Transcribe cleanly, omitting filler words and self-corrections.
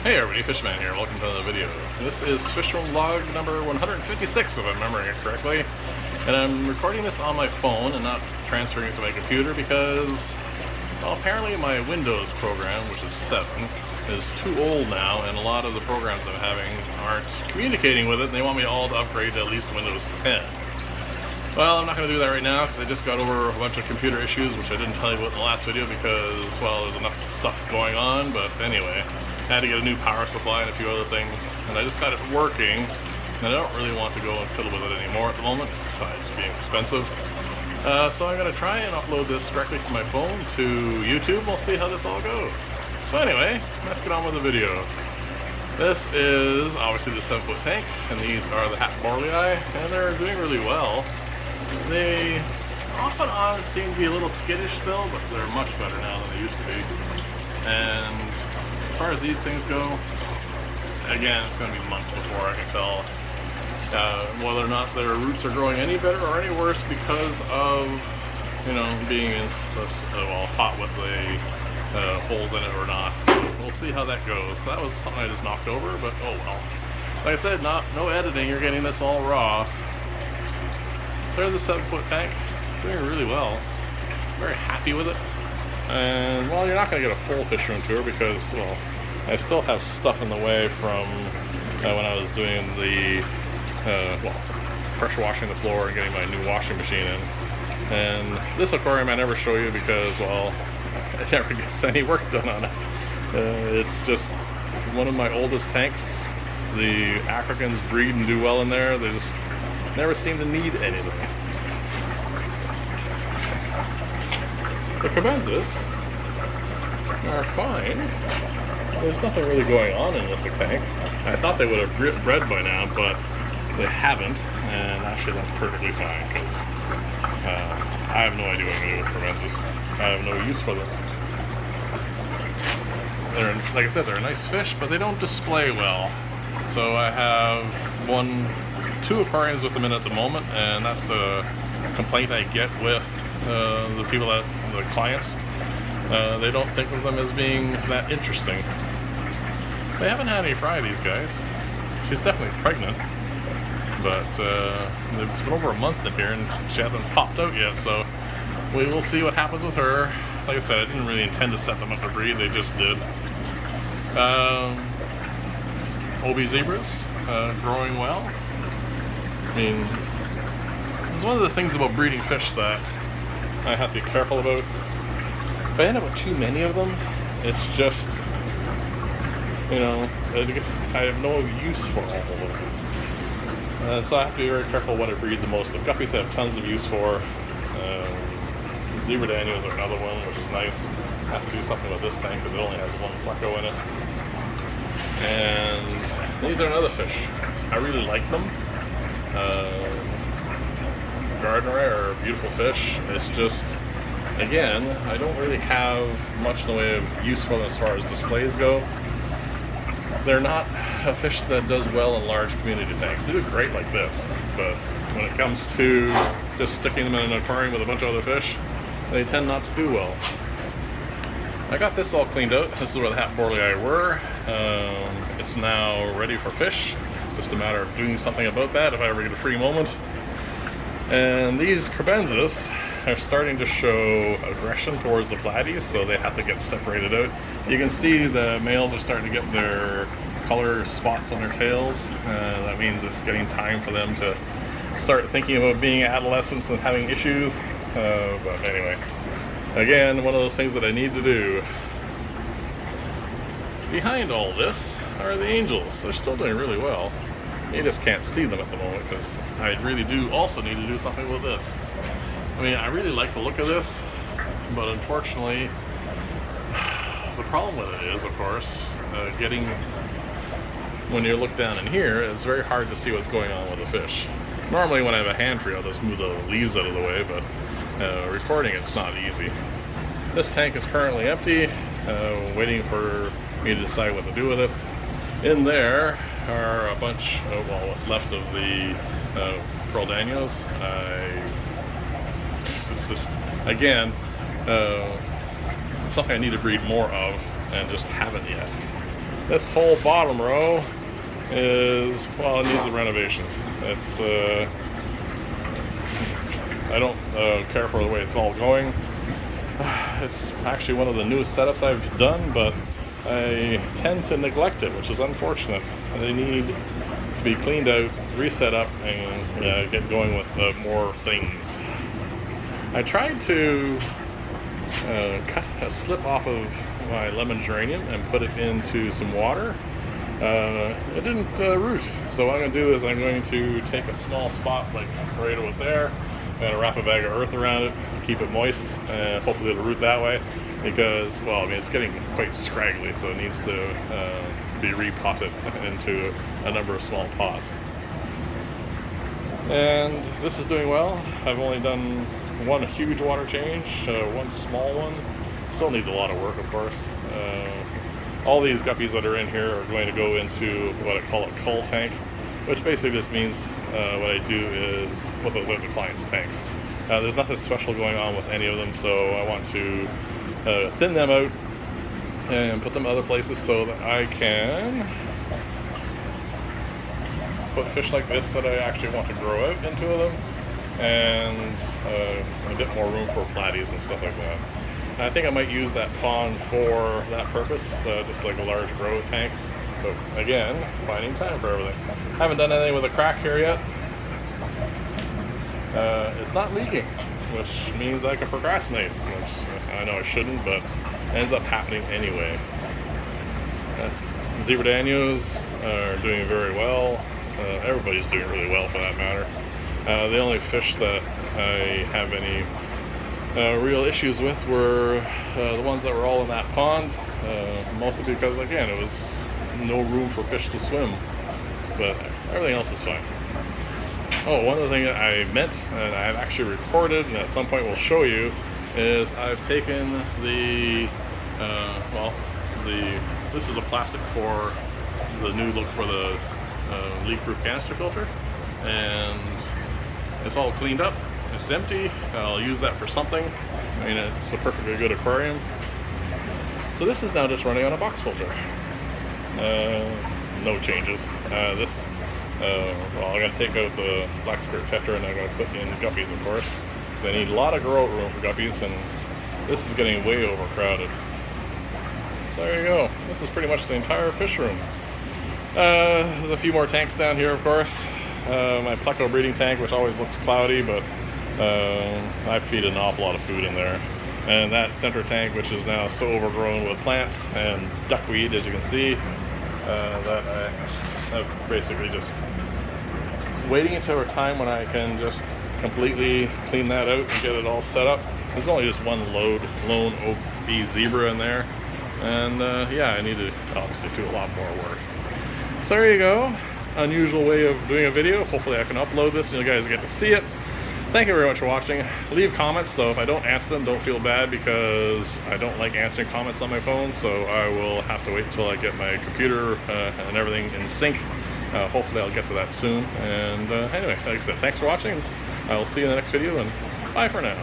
Hey everybody, Fishman here. Welcome to another video. This is Fishroom log number 156, if I'm remembering it correctly. And I'm recording this on my phone and not transferring it to my computer because, well, apparently my Windows program, which is 7, is too old now, and a lot of the programs I'm having aren't communicating with it, and they want me all to upgrade to at least Windows 10. Well, I'm not going to do that right now because I just got over a bunch of computer issues, which I didn't tell you about in the last video because, well, there's enough stuff going on, but anyway. I had to get a new power supply and a few other things, and I just got it working, and I don't really want to go and fiddle with it anymore at the moment, besides being expensive. So I'm going to try and upload this directly from my phone to YouTube. We'll see how this all goes. So anyway, let's get on with the video. This is obviously the 7-foot tank, and these are the Hackborlii, and they're doing really well. They off and on seem to be a little skittish still, but they're much better now than they used to be. And as far as these things go, again, it's going to be months before I can tell whether or not their roots are growing any better or any worse because of, you know, being well, hot with the holes in it or not. So we'll see how that goes. That was something I just knocked over, but oh well. Like I said, no editing. You're getting this all raw. So there's a 7-foot tank, doing really well. Very happy with it. And, well, you're not going to get a full fish room tour because, well, I still have stuff in the way from when I was doing the, well, pressure washing the floor and getting my new washing machine in. And this aquarium I never show you because, well, it never gets any work done on it. It's just one of my oldest tanks. The Africans breed and do well in there. They just never seem to need anything. The Cabenzas are fine. There's nothing really going on in this tank. I thought they would have bred by now, but they haven't, and actually that's perfectly fine because I have no idea what I'm going to do with Cabenzas. I have no use for them. They're, like I said, they're a nice fish, but they don't display well. So I have 2 aquariums with them in at the moment, and that's the complaint I get with the people the clients. They don't think of them as being that interesting. They haven't had any fry, these guys. She's definitely pregnant, but it's been over a month in here and she hasn't popped out yet, so we will see what happens with her. Like I said, I didn't really intend to set them up to breed, they just did. Obi zebras, growing well. I mean, it's one of the things about breeding fish that I have to be careful about. If I end up with too many of them, it's just, you know, I guess I have no use for all of them. So I have to be very careful what I breed the most of. Guppies I have tons of use for. Zebra Daniels are another one, which is nice. I have to do something with this tank because it only has 1 pleco in it. And these are another fish. I really like them. Gardneri are a beautiful fish. It's just, again, I don't really have much in the way of use for them as far as displays go. They're not a fish that does well in large community tanks. They do great like this, but when it comes to just sticking them in an aquarium with a bunch of other fish, they tend not to do well. I got this all cleaned out. This is where the Hackborlii were. It's now ready for fish. Just a matter of doing something about that if I ever get a free moment. And these Cabenzas are starting to show aggression towards the platies, so they have to get separated out. You can see the males are starting to get their color spots on their tails. That means it's getting time for them to start thinking about being adolescents and having issues. But anyway, again, one of those things that I need to do. Behind all this are the angels. They're still doing really well. You just can't see them at the moment because I really do also need to do something with this. I mean, I really like the look of this, but unfortunately, the problem with it is, of course, when you look down in here, it's very hard to see what's going on with the fish. Normally when I have a hand free, I'll just move the leaves out of the way, but recording it's not easy. This tank is currently empty, waiting for me to decide what to do with it. In there are a bunch of, well, what's left of the Pearl Danios. It's just, again, something I need to breed more of and just haven't yet. This whole bottom row is, well, it needs the renovations. It's I don't care for the way it's all going. It's actually one of the newest setups I've done, but I tend to neglect it, which is unfortunate. They need to be cleaned out, reset up, and get going with more things. I tried to cut a slip off of my lemon geranium and put it into some water. It didn't root, so what I'm going to do is I'm going to take a small spot like right over there. I'm going to wrap a bag of earth around it, keep it moist, and hopefully it'll root that way, because, well, I mean, it's getting quite scraggly, so it needs to be repotted into a number of small pots. And this is doing well. I've only done one huge water change, one small one. Still needs a lot of work, of course. All these guppies that are in here are going to go into what I call a cull tank, which basically just means what I do is put those out to clients' tanks. There's nothing special going on with any of them, so I want to thin them out and put them other places so that I can put fish like this that I actually want to grow out into them, and a bit more room for platies and stuff like that. I think I might use that pond for that purpose, just like a large grow tank. But again, finding time for everything. I haven't done anything with a crack here yet. It's not leaking, which means I can procrastinate, which I know I shouldn't, but ends up happening anyway. Zebra Danios are doing very well. Everybody's doing really well for that matter. The only fish that I have any real issues with were the ones that were all in that pond, mostly because, again, it was no room for fish to swim, but everything else is fine. Oh, one other thing that I meant, and I've actually recorded, and at some point will show you, is I've taken the, this is the plastic for the new look for the leak-proof canister filter, and it's all cleaned up. It's empty. I'll use that for something. I mean, it's a perfectly good aquarium. So this is now just running on a box filter. No changes. Well, I'm going to take out the black skirt tetra and I'm going to put in guppies, of course, because I need a lot of grow out room for guppies, and this is getting way overcrowded. So there you go. This is pretty much the entire fish room. There's a few more tanks down here, of course. My pleco breeding tank, which always looks cloudy, but I feed an awful lot of food in there. And that center tank, which is now so overgrown with plants and duckweed, as you can see, that I'm basically just waiting until a time when I can just completely clean that out and get it all set up. There's only just one lone OB zebra in there, and yeah, I need to obviously do a lot more work. So there you go. Unusual way of doing a video. Hopefully I can upload this and you guys get to see it. Thank you very much for watching. Leave comments, though. If I don't answer them, don't feel bad, because I don't like answering comments on my phone, so I will have to wait until I get my computer and everything in sync. Hopefully I'll get to that soon. And anyway, like I said, thanks for watching. I'll see you in the next video, and bye for now.